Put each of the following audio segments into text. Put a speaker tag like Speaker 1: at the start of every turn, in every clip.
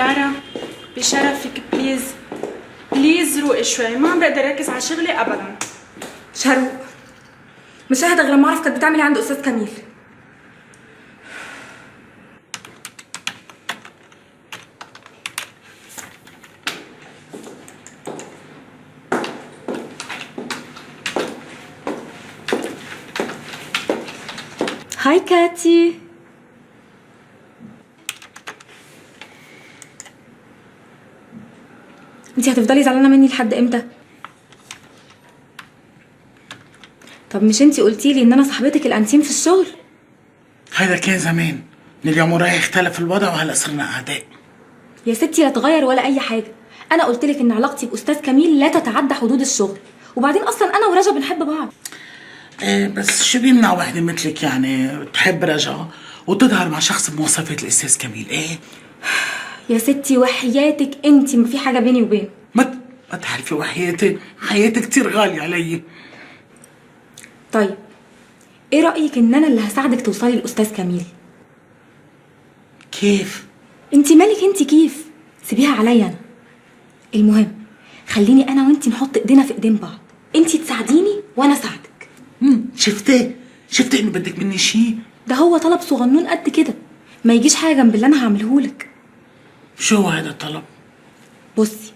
Speaker 1: لارا بشرفك بليز بليز روقي شوي، ما عم بقدر اركز على شغلي ابدا.
Speaker 2: شروق مش ههدى غير لما اعرف كانت بتعمل ايه عند استاذ كميل. هاي كاتي. انتي هتفضلي زعلانه مني لحد امتى؟ طب مش انتي قلتيلي ان انا صاحبتك الانتيم في الشغل؟
Speaker 3: هذا كان زمان، من اليوم ورايح اختلف الوضع وهلا صرنا اعداء.
Speaker 2: يا ستي لا تغير ولا اي حاجه، انا قلتلك ان علاقتي باستاذ كميل لا تتعدى حدود الشغل، وبعدين اصلا انا ورجا بنحب بعض.
Speaker 3: ايه بس شو بيمنع وحده مثلك يعني تحب رجا وتظهر مع شخص بمواصفات الاستاذ كميل؟ ايه
Speaker 2: يا ستي وحياتك انتي ما في حاجه بيني وبينه.
Speaker 3: ما تعرفي وحياتي، حياتي كتير غاليه علي.
Speaker 2: طيب ايه رايك ان انا اللي هساعدك توصلي لاستاذ كميل؟
Speaker 3: كيف؟
Speaker 2: انتي مالك انتي كيف؟ سيبيها عليا انا. المهم خليني انا وانتي نحط ايدينا في ايدين بعض، انتي تساعديني وانا اساعدك.
Speaker 3: شفتي انه بدك مني شيء؟
Speaker 2: ده هو طلب صغنون قد كده، ما يجيش حاجه جنب اللي انا هعملهولك.
Speaker 3: شو هو هذا الطلب؟
Speaker 2: بصي،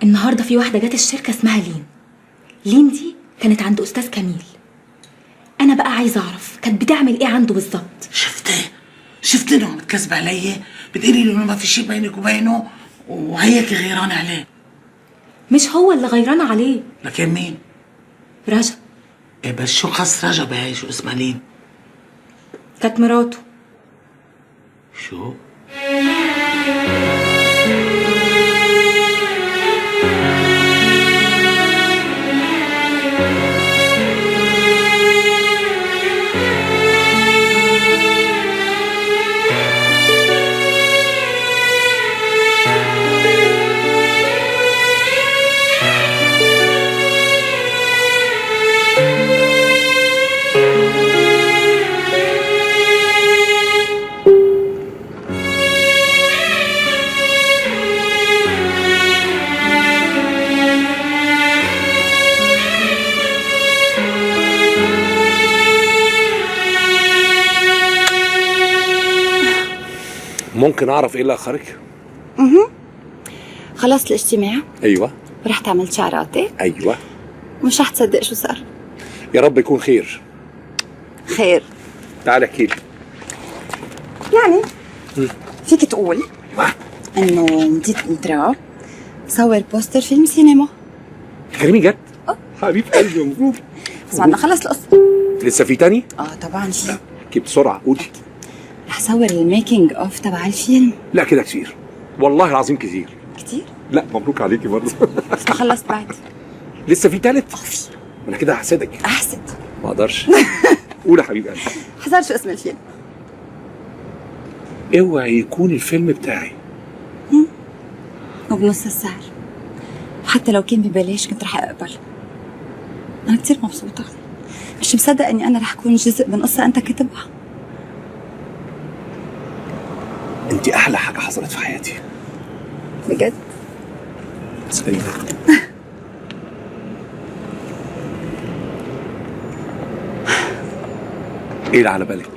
Speaker 2: النهارده في واحده جت الشركه اسمها لين دي كانت عند استاذ كميل. انا بقى عايزه اعرف كانت بتعمل ايه عنده بالظبط.
Speaker 3: شفتي انه عم تكذب علي؟ بتقولي له انه ما في شيء بينك وبينه وهيك غيران عليه.
Speaker 2: مش هو اللي غيرانه عليه.
Speaker 3: لكن مين؟
Speaker 2: رجا.
Speaker 3: ايه بس شو خص رجا بهي؟ شو اسمها لين؟
Speaker 2: كانت مراته.
Speaker 3: شو؟
Speaker 4: ممكن اعرف ايه اللي اخرك؟
Speaker 5: خلصت الاجتماع.
Speaker 4: ايوه.
Speaker 5: ورحت عملت شعراتي.
Speaker 4: ايوه.
Speaker 5: مش رح تصدق شو صار.
Speaker 4: يا رب يكون خير.
Speaker 5: خير.
Speaker 4: تعال احكي لي.
Speaker 5: يعني فيك تقول انه مديت انترا صور بوستر فيلم سينما.
Speaker 4: كريمي جد؟ حبيب قلبي مبروك.
Speaker 5: بس بعد ما خلص القصه.
Speaker 4: لسه في تاني؟
Speaker 5: طبعا في.
Speaker 4: احكي بسرعه قولي.
Speaker 5: رح صور الميكينج اوف تبع الفيلم.
Speaker 4: لا كده كتير، والله العظيم كتير.
Speaker 5: كتير؟
Speaker 4: لا مبروك عليكي برضه.
Speaker 5: بس ما خلصت بعد.
Speaker 4: لسه في تالت؟
Speaker 5: في.
Speaker 4: انا كده هحسدك.
Speaker 5: احسد.
Speaker 4: ما اقدرش. قول يا حبيب قلبي.
Speaker 5: حذر شو اسم الفيلم.
Speaker 4: اوعي يكون الفيلم بتاعي.
Speaker 5: وبنص السعر، وحتى لو كان ببلاش كنت رح اقبل. انا كتير مبسوطه، مش مصدق اني انا رح اكون جزء من قصه انت كاتبها.
Speaker 4: انت احلى حاجه حصلت في حياتي
Speaker 5: بجد.
Speaker 4: سيدة. ايه اللي على بالك؟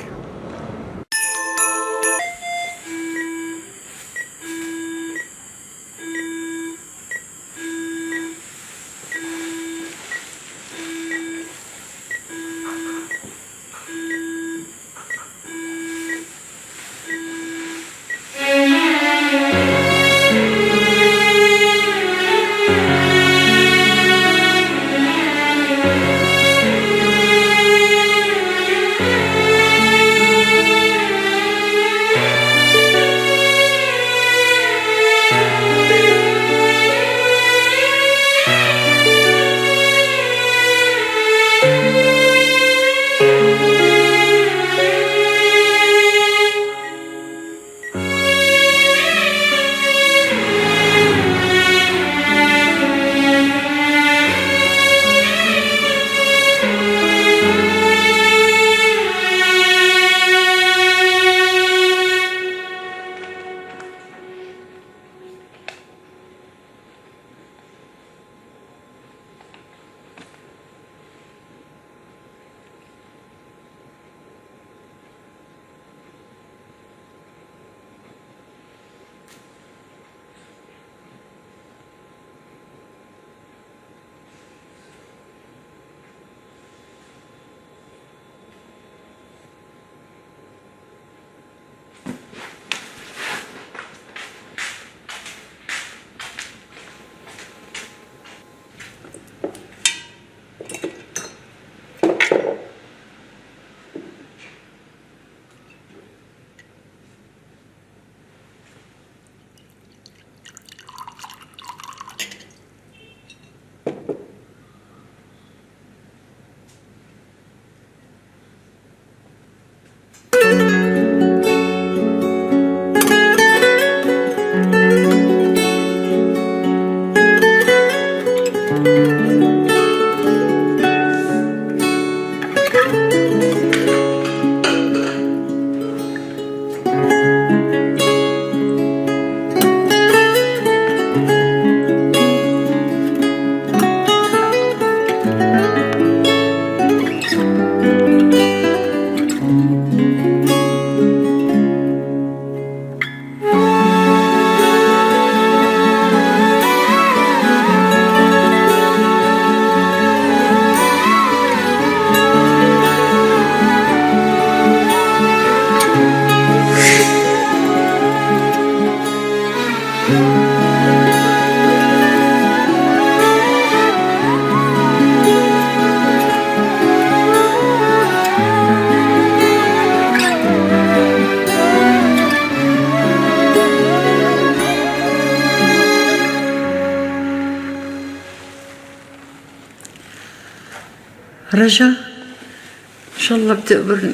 Speaker 6: رجا، ان شاء الله بتقبرني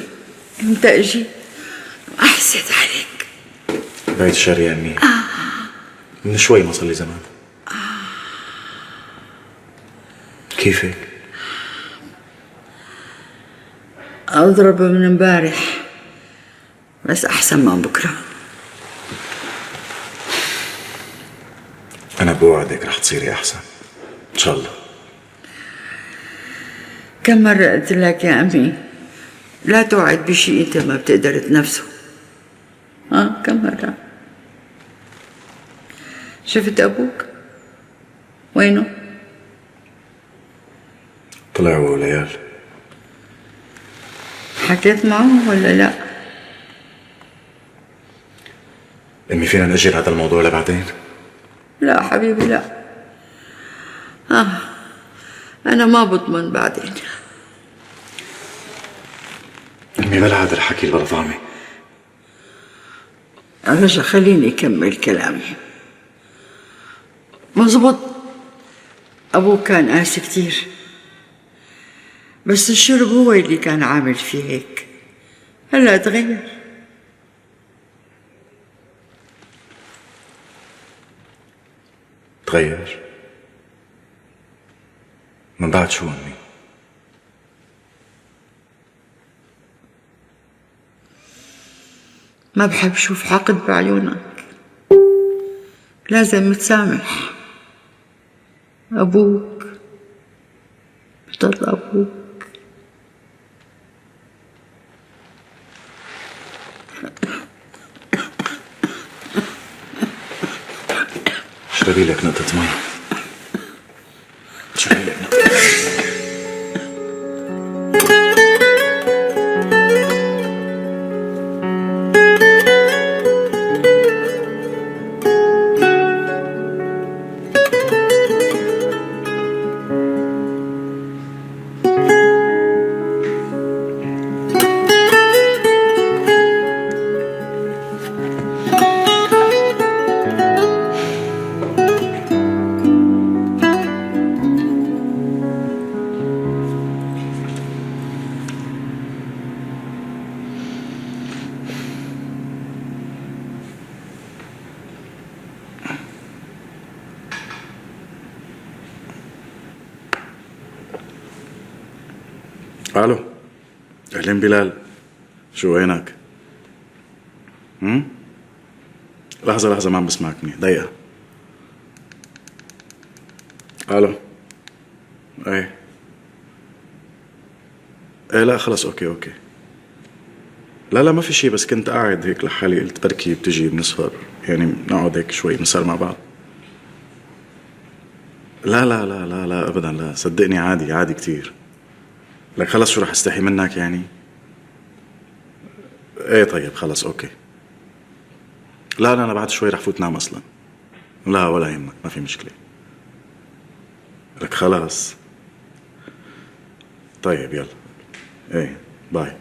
Speaker 6: امتى اجي؟ احسد عليك.
Speaker 7: بعيد الشر يا امي. من شوي ما صار لي زمان. كيفك؟
Speaker 6: اضرب من امبارح بس احسن من بكره.
Speaker 7: انا بوعدك رح تصيري احسن ان شاء الله.
Speaker 6: كم مرة قلت لك يا أمي لا توعد بشيء أنت ما بتقدر تنفسه؟ كم مرة؟ شفت أبوك؟ وينه؟
Speaker 7: طلع هو وليال.
Speaker 6: حكيت معه ولا لا؟
Speaker 7: امي فينا نأجل هذا الموضوع لبعدين؟
Speaker 6: لا حبيبي لا. أنا ما بضمن بعدين.
Speaker 7: امي بلا هذا الحكي بلا طعمه.
Speaker 6: رجا خليني أكمل كلامي. مزبوط أبوك كان قاسي كتير، بس الشرب هو اللي كان عامل فيه هيك. هلا تغير.
Speaker 7: تغير؟ من بعد شو امي؟
Speaker 6: ما بحب شوف حقد بعيونك. لازم تسامح. أبوك بضل أبوك.
Speaker 7: اشربي لك نقطة مي. اشربي لك نقطة. الو، اهلين بلال، شو وينك؟ لحظة ما عم بسمعك منيح، دقيقة. الو، ايه لا خلص اوكي. لا ما في شي، بس كنت قاعد هيك لحالي، قلت بركي بتجي بنسهر، يعني نقعد هيك شوي نسهر مع بعض. لا ابدا، لا صدقني عادي كتير. لك خلص شو رح استحي منك يعني؟ ايه طيب خلص اوكي. لا انا بعد شوي رح فوت نام اصلا. لا ولا يهمك، ما في مشكلة. لك خلص طيب يلا. ايه باي.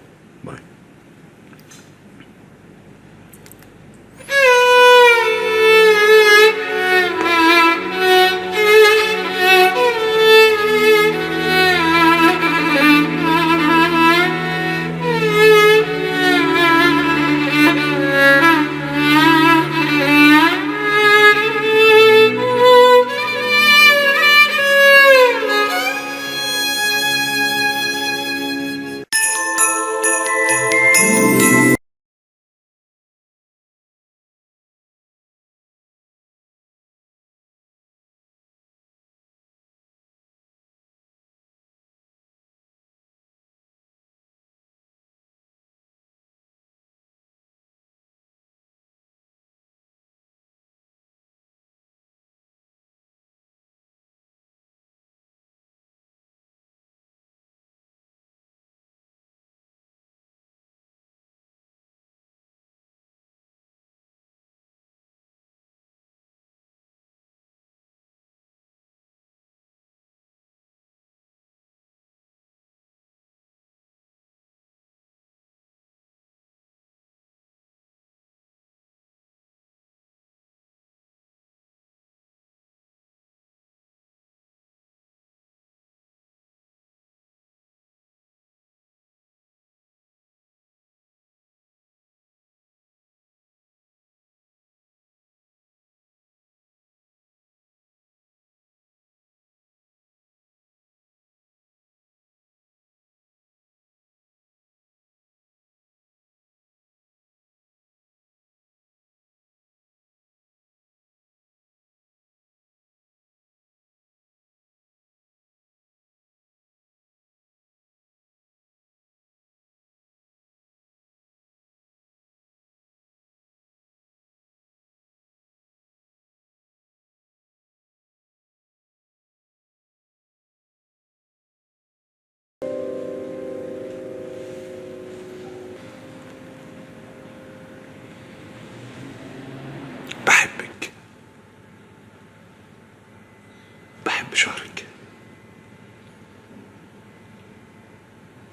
Speaker 4: شعرك،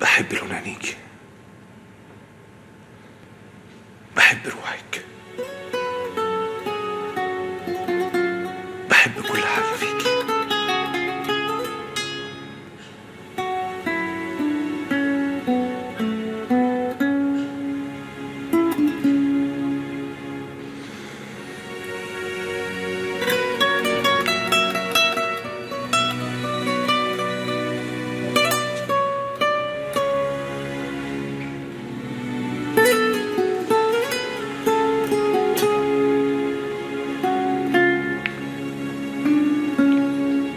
Speaker 4: بحب لون عينيك، بحب روحك، بحب كل حاجة فيكي.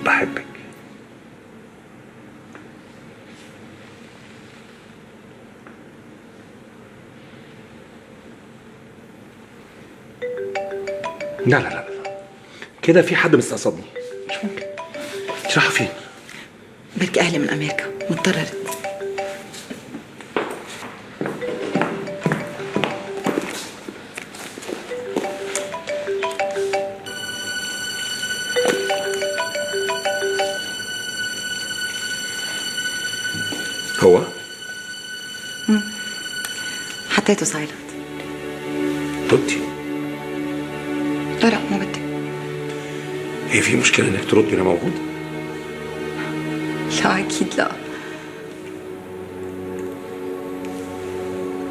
Speaker 4: بحبك.
Speaker 8: لا لا لا لا، كده في حد مستقصدني. مش ممكن. انت رايحه فين؟
Speaker 5: بركي اهلي من امريكا مضطرة.
Speaker 8: هو
Speaker 5: حطيته سايلنت.
Speaker 8: ردي.
Speaker 5: لا لا ما بدي.
Speaker 8: هي في مشكله انك تردي وانا موجود؟
Speaker 5: لا اكيد لا.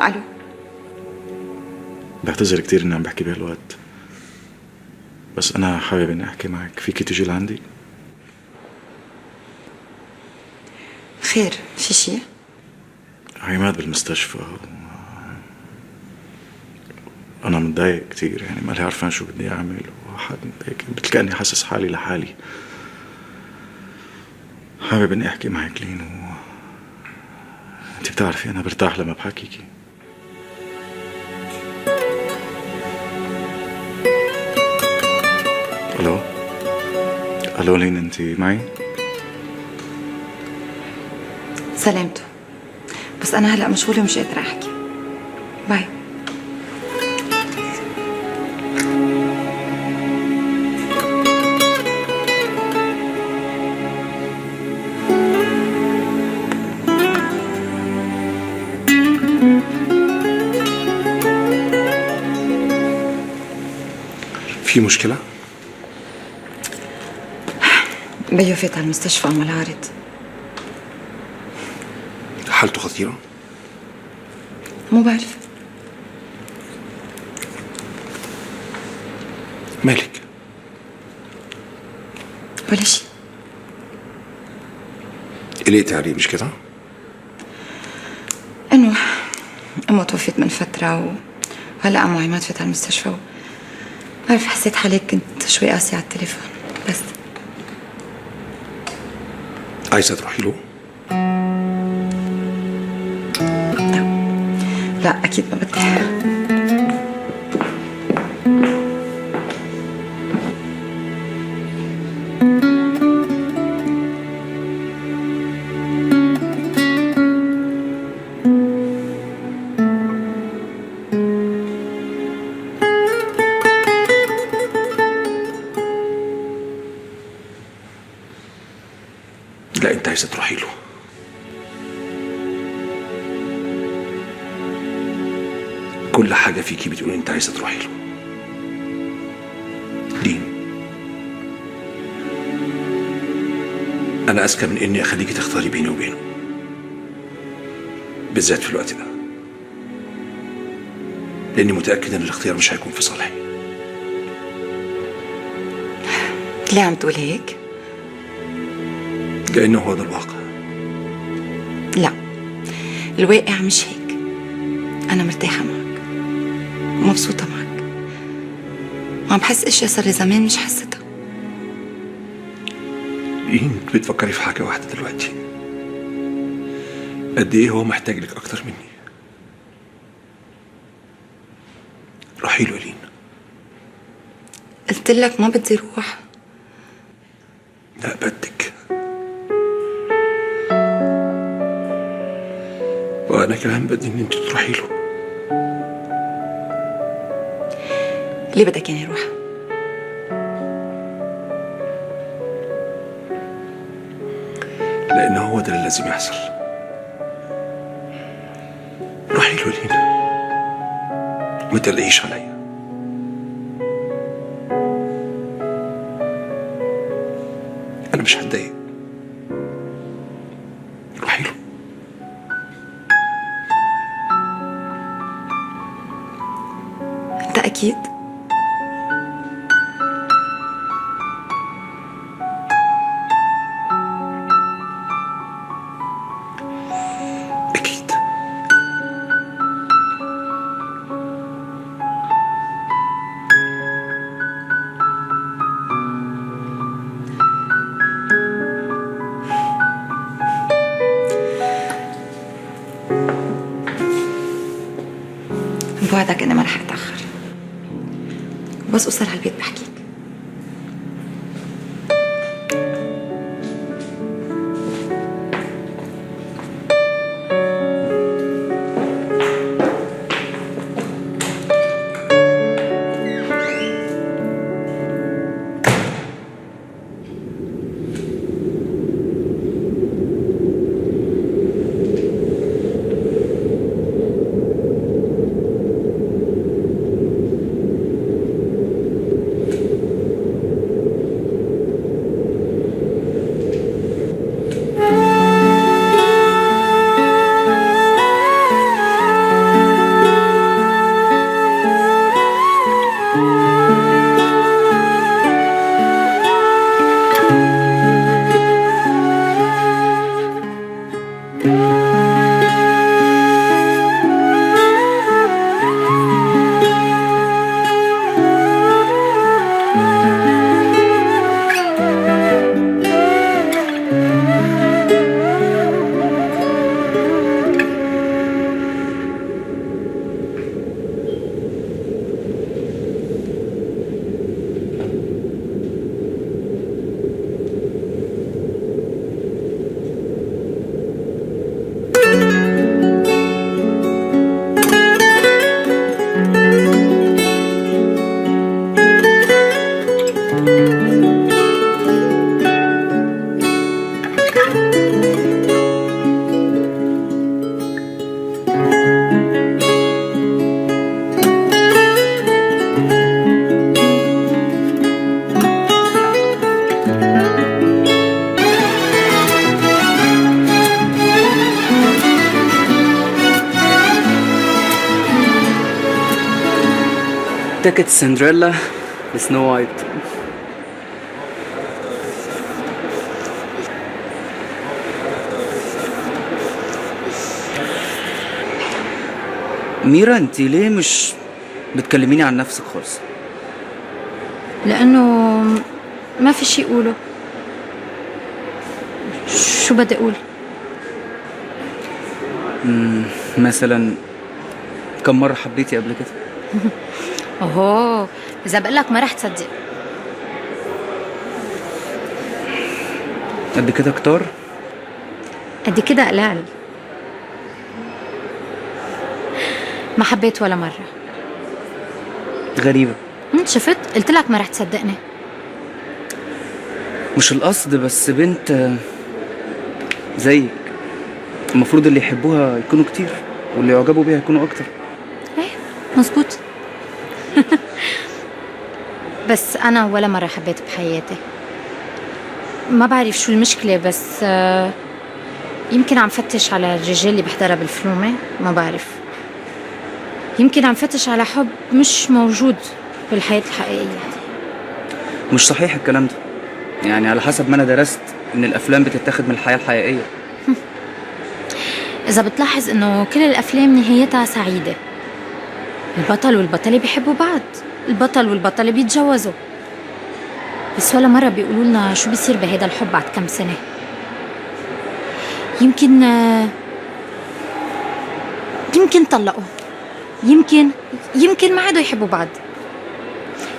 Speaker 5: الو.
Speaker 7: بعتذر كتير اني عم بحكي بهالوقت، بس انا حابب اني احكي معك. فيكي تجي لعندي؟
Speaker 5: خير، في شيء؟
Speaker 7: عماد بالمستشفى انا متضايق كتير، يعني مالي عارفان شو بدي اعمل، وحد هيك مثل كاني حاسس حالي لحالي. حابب اني احكي معك لين، انت بتعرفي انا برتاح لما بحكيكي. الو الو لين، انت معي؟
Speaker 5: سلامته، بس انا هلا مشغوله ومش قادره احكي. باي.
Speaker 8: في مشكله؟
Speaker 5: بيو فات على المستشفى عمل عارض.
Speaker 8: حالته خطيره؟
Speaker 5: مو بعرف.
Speaker 8: مالك؟
Speaker 5: ولا شيء.
Speaker 8: قلقتي عليه مش كده؟
Speaker 5: انه امه توفيت من فتره وهلا عمو عماد فات على المستشفى بعرف، حسيت حالي كنت شوي قاسية على التليفون بس.
Speaker 8: عايزه تروحي له؟
Speaker 5: لا اكيد ما بدي.
Speaker 8: لا انت عايزه تروحي له. كل حاجه فيكي بتقول انت عايزه تروحي له. دين، انا اذكى من اني اخليكي تختاري بيني وبينه، بالذات في الوقت ده، لاني متاكد ان الاختيار مش هيكون في صالحي.
Speaker 5: ليه عم تقول هيك؟
Speaker 8: لانه هو ده الواقع.
Speaker 5: لا، الواقع مش هيك. انا مرتاحه معك ومبسوطه معك وعم بحس اشياء صار لي زمان مش حسيتها.
Speaker 8: انت بتفكري في حاجه واحده دلوقتي، قد ايه هو محتاج لك اكتر مني. روحي له لين.
Speaker 5: قلت لك ما بدي روح.
Speaker 8: لا بدك، وانا كمان بدي ان انت تروحي له.
Speaker 5: ليه بدك يعني اروح؟
Speaker 4: لأنه هو ده اللي لازم يحصل. روحي له لينا، ما تقلقيش عليا. أنا مش هتضايق. روحي له.
Speaker 5: أنت أكيد؟
Speaker 4: أكيد.
Speaker 5: بوعدك إني ما رح أتأخر، بس أوصل على البيت بحكيك.
Speaker 9: تكت سندريلا لسنو وايت. ميرا، انتي ليه مش بتكلميني عن نفسك خالص؟
Speaker 10: لأنه ما في شي أقوله. شو بدي أقول؟
Speaker 9: مثلا كم مرة حبيتي قبل كده؟
Speaker 10: أوه، إذا بقلك ما رح تصدق.
Speaker 9: قد كده كتار؟
Speaker 10: قد كده قلال. ما حبيت ولا مرة.
Speaker 9: غريبة.
Speaker 10: شفت؟ قلت لك ما رح تصدقني.
Speaker 9: مش القصد، بس بنت زيك المفروض اللي يحبوها يكونوا كتير واللي يعجبوا بيها يكونوا أكتر.
Speaker 10: ايه مزبوط. بس أنا ولا مرة حبيت بحياتي. ما بعرف شو المشكلة، بس يمكن عم فتش على الرجال اللي بحضرها بالفلومة، ما بعرف. يمكن عم فتش على حب مش موجود بالحياة الحقيقية.
Speaker 9: مش صحيح الكلام ده، يعني على حسب ما أنا درست إن الأفلام بتتاخد من الحياة الحقيقية.
Speaker 10: إذا بتلاحظ إنه كل الأفلام نهايتها سعيدة. البطل والبطلة بيحبوا بعض، البطل والبطلة بيتجوزوا، بس ولا مرة بيقولوا لنا شو بيصير بهيدا الحب بعد كم سنة. يمكن طلقوا، يمكن ما عادوا يحبوا بعض،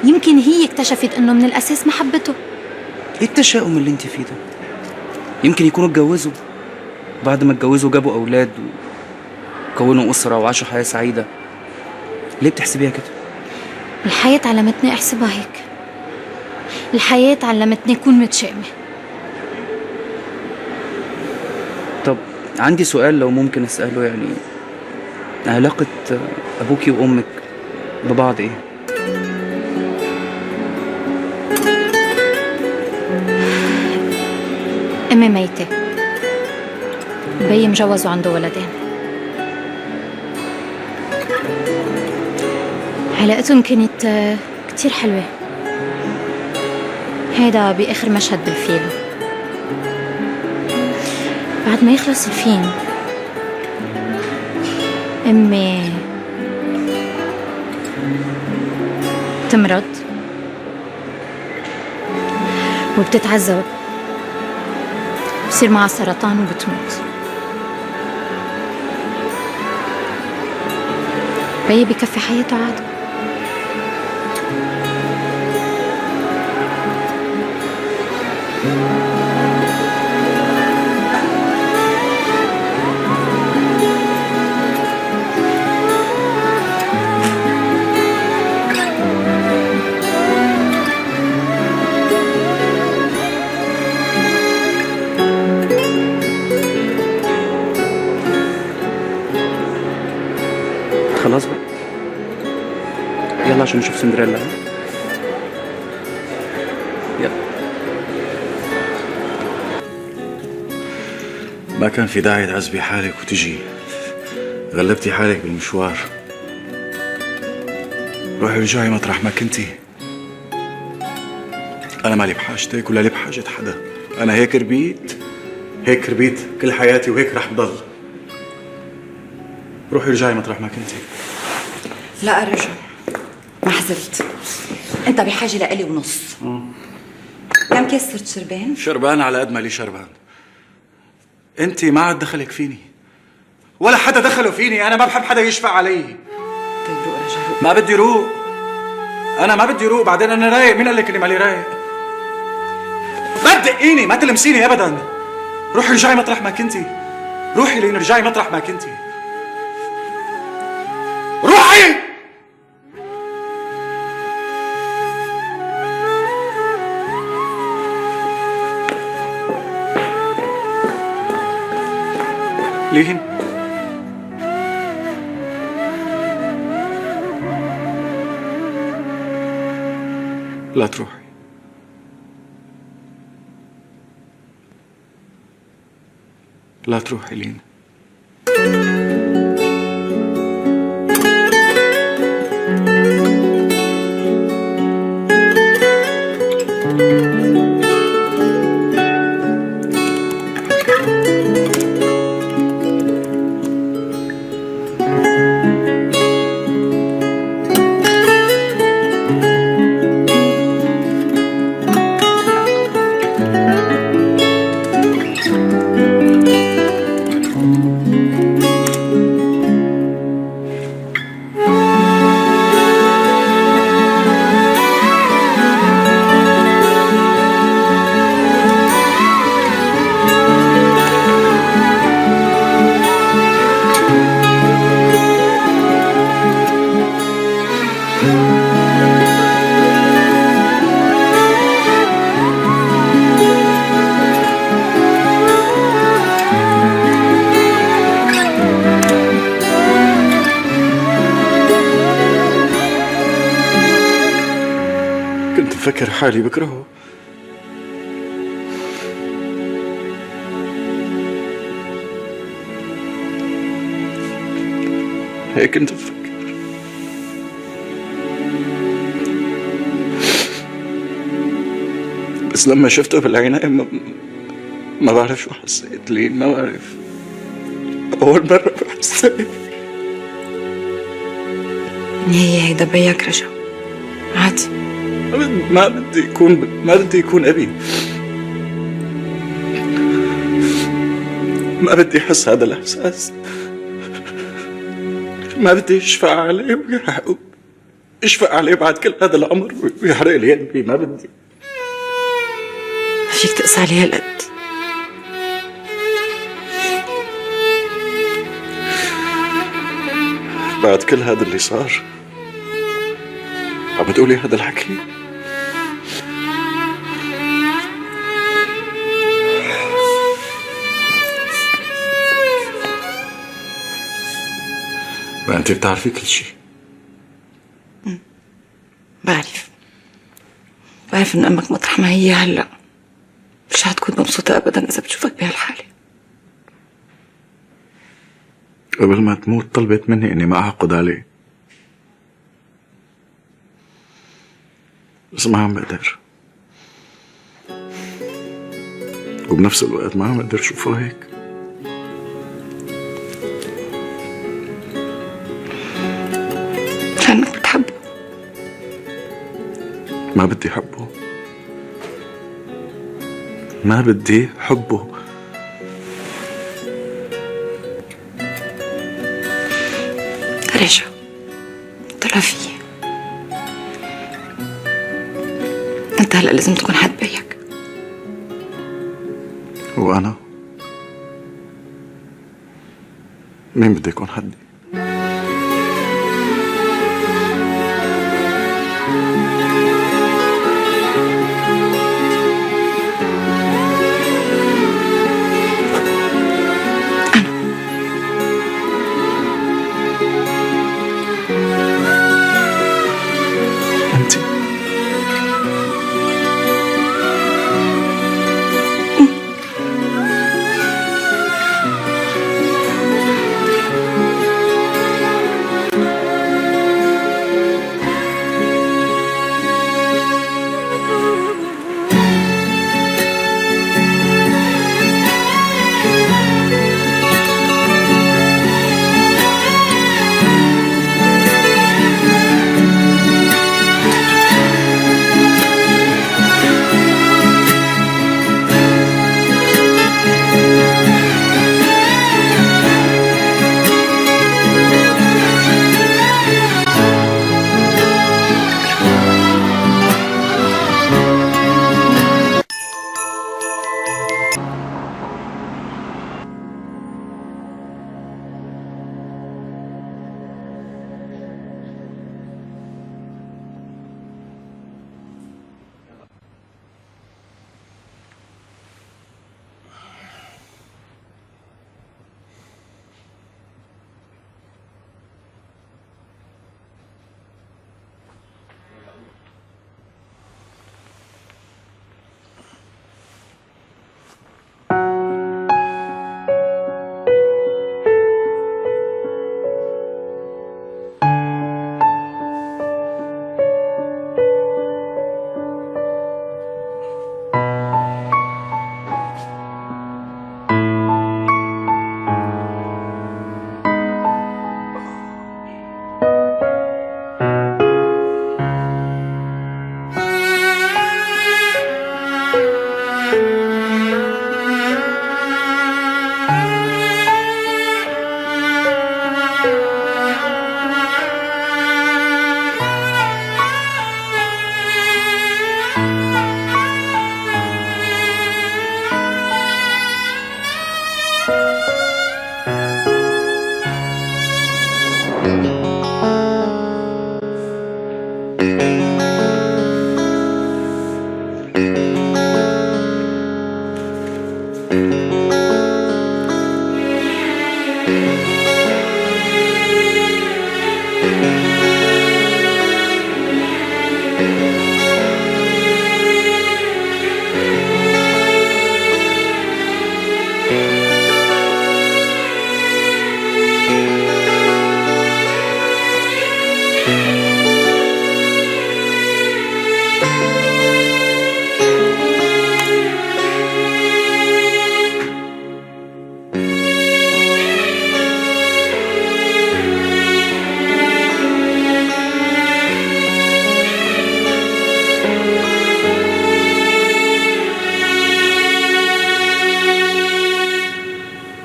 Speaker 10: يمكن هي اكتشفت إنه من الأساس ما حبته.
Speaker 9: إيه التشاؤم اللي أنت فيه ده؟ يمكن يكونوا اتجوزوا، بعد ما اتجوزوا جابوا أولاد وكونوا أسرة وعاشوا حياة سعيدة. ليه بتحسبيها كده؟
Speaker 10: الحياة علمتني أحسبها هيك. الحياة علمتني أكون متشائمة.
Speaker 9: طب عندي سؤال لو ممكن اساله، يعني علاقه ابوكي وامك ببعض ايه؟
Speaker 10: امي ميته، بيي مجوز وعنده ولدين. علاقتهم كانت كتير حلوة. هيدا بآخر مشهد بالفيلم. بعد ما يخلص الفيلم أمي تمرض وبتتعذب، بصير معها سرطان وبتموت. بيي بكفي حياته عادي.
Speaker 9: خلاص بقى، يلا عشان نشوف سندريلا. يلا.
Speaker 7: ما كان في داعي تعذبي حالك وتجي، غلبتي حالك بالمشوار. روحي ورجعي مطرح ما كنتي. أنا مالي بحاجتك ولا لي بحاجة حدا. أنا هيك ربيت كل حياتي وهيك رح بضل. روحي ورجعي مطرح ما كنتي.
Speaker 5: لا رجع، ما حزلت. انت بحاجه لإلي ونص. كم كاس صرت شربان؟
Speaker 7: شربان على قد ما لي شربان. انت ما عاد دخلك فيني ولا حدا دخله فيني. انا ما بحب حدا يشفع علي.
Speaker 5: طيب روق رجع، روق.
Speaker 7: ما بدي روق، انا ما بدي روق. بعدين انا رايق. مين قال لك اني مالي رايق؟ ما تدقيني، ما تلمسيني ابدا. روحي رجعي مطرح ما كنتي. روحي لين رجعي مطرح ما كنتي. روحي. لين لا تروحي. لا تروحي لين. كنت مفكر حالي بكرهه. هيك كنت مفكر. بس لما شفته بالعينين ما بعرف شو حسيت. لين ما بعرف. أول مرة بحس هيك.
Speaker 5: هيدا بيك رجع عادي.
Speaker 7: ما بدي يكون أبي. ما بدي أحس هذا الإحساس. ما بدي يشفع عليه ويحرق. يشفع عليه بعد كل هذا العمر ويحرق لي قلبي. ما بدي.
Speaker 5: فيك تقسى عليه هالقد.
Speaker 7: بعد كل هذا اللي صار عم تقولي هذا الحكي؟ انت بتعرفي كل شيء.
Speaker 5: بعرف إن أمك مطرح ما هي هلأ مش حتكون مبسوطة أبدا إذا بتشوفك بهالحالة.
Speaker 7: قبل ما تموت طلبت مني إني ما أعقد عليه، بس ما عم بقدر، وبنفس الوقت ما عم بقدر شوفه هيك.
Speaker 5: لأنك بتحبه.
Speaker 7: ما بدي حبه، ما بدي حبه.
Speaker 5: رجع طلع فيي. أنت هلأ لازم تكون حد بيك.
Speaker 7: وأنا مين بدي يكون حدي؟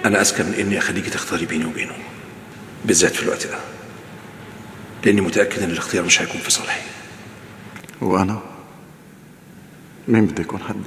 Speaker 4: أنا أذكى من إني أخليكي تختاري بيني وبينه، بالذات في الوقت ده، لأني متأكد إن الاختيار مش هيكون في صالحي.
Speaker 7: وأنا مين بدي يكون حدي؟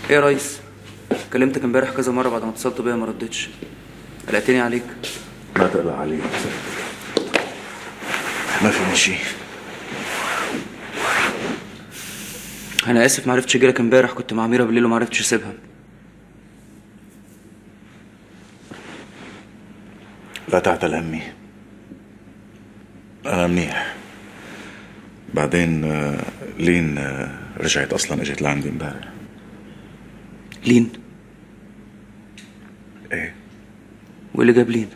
Speaker 9: ايه يا ريس؟ كلمتك امبارح كذا مره بعد ما اتصلت بيا ما ردتش. قلقتني عليك.
Speaker 11: ما تقلق علي، ما في شيء.
Speaker 9: انا اسف ما عرفتش اجيلك امبارح، كنت مع ميرا بالليل وما عرفتش اسيبها.
Speaker 11: لا تعتل همي، انا منيح. بعدين لين رجعت اصلا، اجت لعندي امبارح.
Speaker 9: لين؟
Speaker 11: ايه.
Speaker 9: واللي جاب لين؟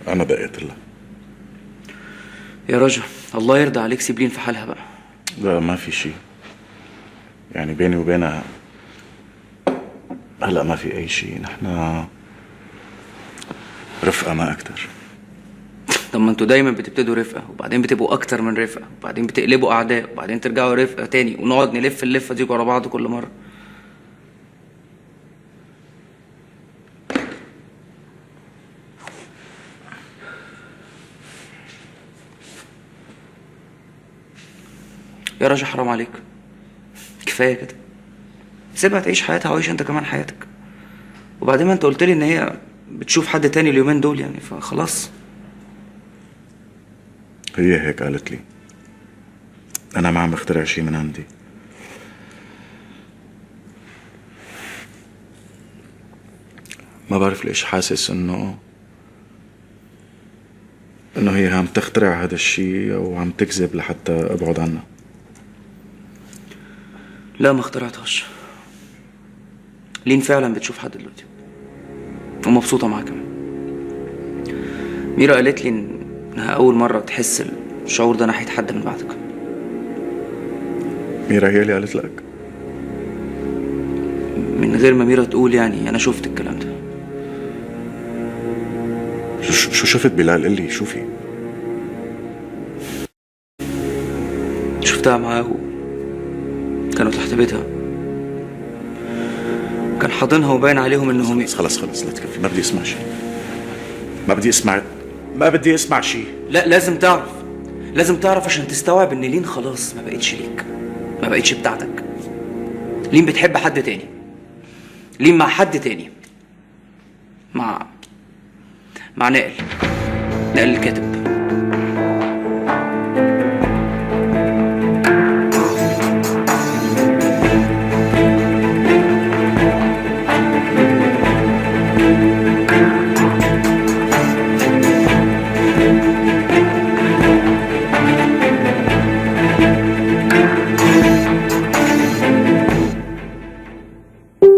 Speaker 11: انا دقيت لها.
Speaker 9: يا رجا الله يرضى عليك سيب لين في حالها بقى.
Speaker 11: لا ما في شيء، يعني بيني وبينها هلا ما في اي شيء، نحن رفقة ما اكتر.
Speaker 9: طب ما انتوا دايما بتبتدوا رفقه وبعدين بتبقوا اكتر من رفقه وبعدين بتقلبوا اعداء وبعدين ترجعوا رفقه تاني ونقعد نلف اللفه دي ورا بعض كل مره. يا راجل حرام عليك، كفايه كده، سيبها تعيش حياتها وعيش انت كمان حياتك. وبعدين ما انت قلت لي ان هي بتشوف حد تاني اليومين دول يعني، فخلاص.
Speaker 11: هي هيك قالت لي، انا ما عم بخترع شيء من عندي. ما بعرف ليش حاسس انه هي عم تخترع هذا الشيء او عم تكذب لحتى ابعد عنها.
Speaker 9: لا ما اخترعتهاش، لين فعلا بتشوف حد دلوقتي ومبسوطه معاه كمان. ميرا قالت لي انها اول مره تحس الشعور ده ناحيه حد من بعدك.
Speaker 11: ميرا هي اللي قالت لك؟
Speaker 9: من غير ما ميرا تقول يعني، انا شفت الكلام ده.
Speaker 11: شو شفت بلال؟ قلي شوفي.
Speaker 9: شفتها معاه كانوا تحت بيتها، كان حاضنها وباين عليهم انهم
Speaker 11: خلص لا تكفي، ما بدي اسمع شيء، ما بدي اسمع شيء.
Speaker 9: لا لازم تعرف عشان تستوعب ان لين خلاص ما بقتش ليك، ما بقتش بتاعتك. لين بتحب حد تاني، لين مع حد تاني، مع نائل الكاتب.